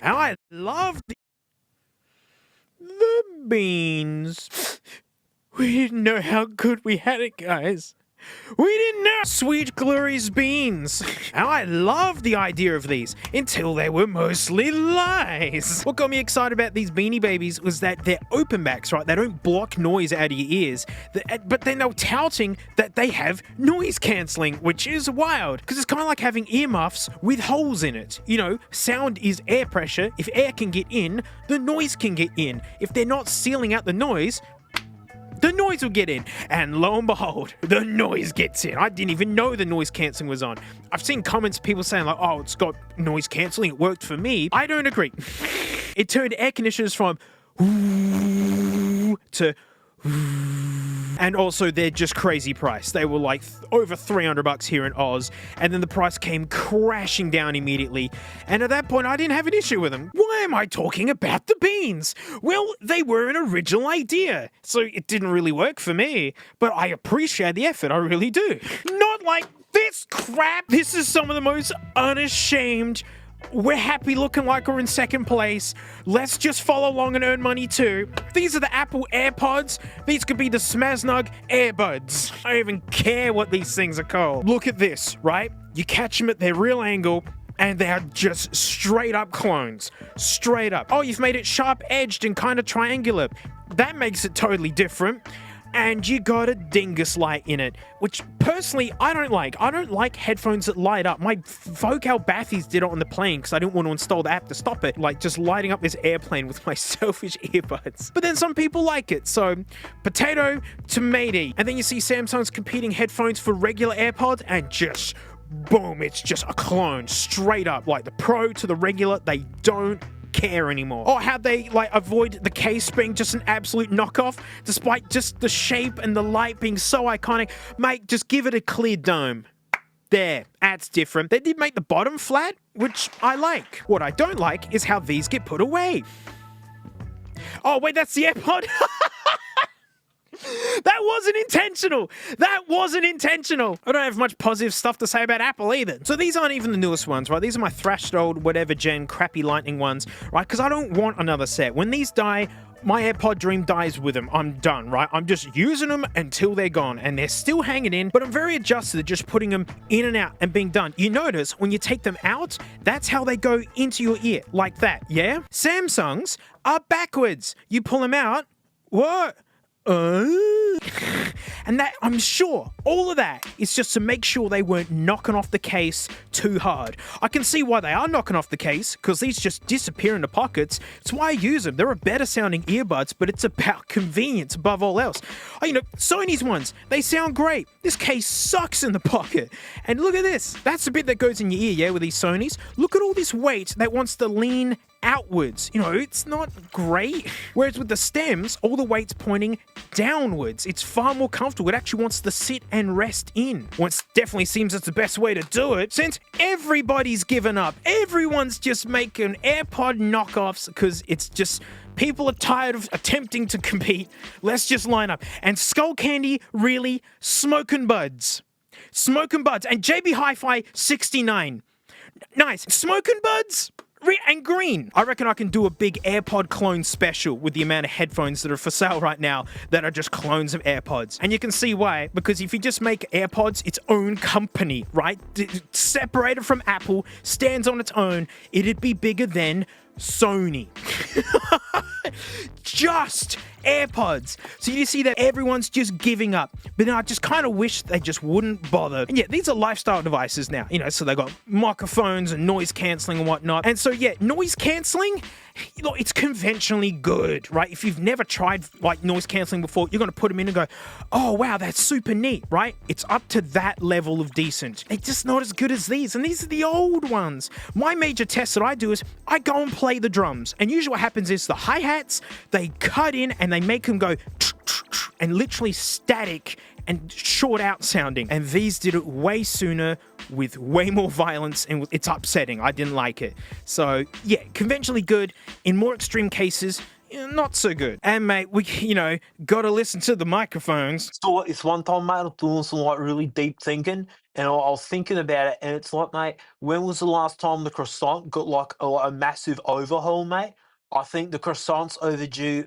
And I love the beans. We didn't know how good we had it, guys. We didn't know! Sweet glorious beans. And I loved the idea of these until they were mostly lies. What got me excited about these Beanie Babies was that they're open backs, right? They don't block noise out of your ears. But then they were touting that they have noise cancelling, which is wild. Because it's kind of like having earmuffs with holes in it. You know, sound is air pressure. If air can get in, the noise can get in. If they're not sealing out the noise will get in. And lo and behold, the noise gets in. I didn't even know the noise cancelling was on. I've seen comments, people saying like, oh, it's got noise cancelling, it worked for me. I don't agree. It turned air conditioners from to and also they're just crazy price. They were like over $300 here in Oz, and then the price came crashing down immediately. And at that point, I didn't have an issue with them. Why am I talking about the beans? Well, they were an original idea, so it didn't really work for me, but I appreciate the effort, I really do. Not like this crap. This is some of the most unashamed. We're happy looking like we're in second place. Let's just follow along and earn money too. These are the Apple AirPods. These could be the SMASNUG Earbuds. I don't even care what these things are called. Look at this, right? You catch them at their real angle, and they're just straight up clones. Straight up. Oh, you've made it sharp edged and kind of triangular. That makes it totally different. And you got a dingus light in it, which personally I don't like. I don't like headphones that light up. My Vocal Bathies did it on the plane because I didn't want to install the app to stop it, like just lighting up this airplane with my selfish earbuds. But then some people like it, so potato, tomato. And then you see Samsung's competing headphones for regular AirPods, and just boom, it's just a clone straight up. Like the Pro to the regular, they don't care anymore. Or how they like avoid the case being just an absolute knockoff despite just the shape and the light being so iconic. Mate, just give it a clear dome. There, that's different. They did make the bottom flat, which I like. What I don't like is how these get put away. Oh wait, that's the AirPod. That wasn't intentional. That wasn't intentional. I don't have much positive stuff to say about Apple either. So these aren't even the newest ones, right? These are my thrashed old whatever gen crappy lightning ones, right? Because I don't want another set. When these die, my AirPod dream dies with them. I'm done, right? I'm just using them until they're gone, and they're still hanging in, but I'm very adjusted to just putting them in and out and being done. You notice when you take them out, that's how they go into your ear, like that, yeah? Samsungs are backwards. You pull them out, what? And that, I'm sure, all of that is just to make sure they weren't knocking off the case too hard. I can see why they are knocking off the case, because these just disappear in the pockets. It's why I use them. They're a better sounding earbuds, but it's about convenience above all else. Oh, you know, Sony's ones, they sound great. This case sucks in the pocket. And look at this. That's the bit that goes in your ear, yeah, with these Sonys. Look at all this weight that wants to lean outwards. You know, it's not great. Whereas with the stems, all the weight's pointing downwards. It's far more comfortable. It actually wants to sit and rest in. Well, it definitely seems it's the best way to do it, since everybody's given up. Everyone's just making AirPod knockoffs because it's just people are tired of attempting to compete. Let's just line up. And Skull Candy, really? Smoking Buds. Smoking Buds. And JB Hi-Fi 69. Nice. Smoking Buds? And green. I reckon I can do a big AirPod clone special with the amount of headphones that are for sale right now that are just clones of AirPods. And you can see why, because if you just make AirPods its own company, right? Separated from Apple, stands on its own, it'd be bigger than Sony. Just AirPods. So you see that everyone's just giving up. But I just kind of wish they just wouldn't bother. And yeah, these are lifestyle devices now, you know, so they got microphones and noise cancelling and whatnot. And so yeah, noise cancelling, look, it's conventionally good, right? If you've never tried like noise cancelling before, you're going to put them in and go, oh wow, that's super neat, right? It's up to that level of decent. They're just not as good as these. And these are the old ones. My major test that I do is I go and play the drums. And usually what happens is the hi-hats, they cut in and they make them go and literally static and short out sounding. And these did it way sooner with way more violence, and it's upsetting. I didn't like it. So yeah, conventionally good. In more extreme cases, not so good. And mate, we, you know, gotta listen to the microphones. So it's one time, man, doing some like really deep thinking. And I was thinking about it, and it's like, mate, when was the last time the croissant got like a massive overhaul, mate? I think the croissant's overdue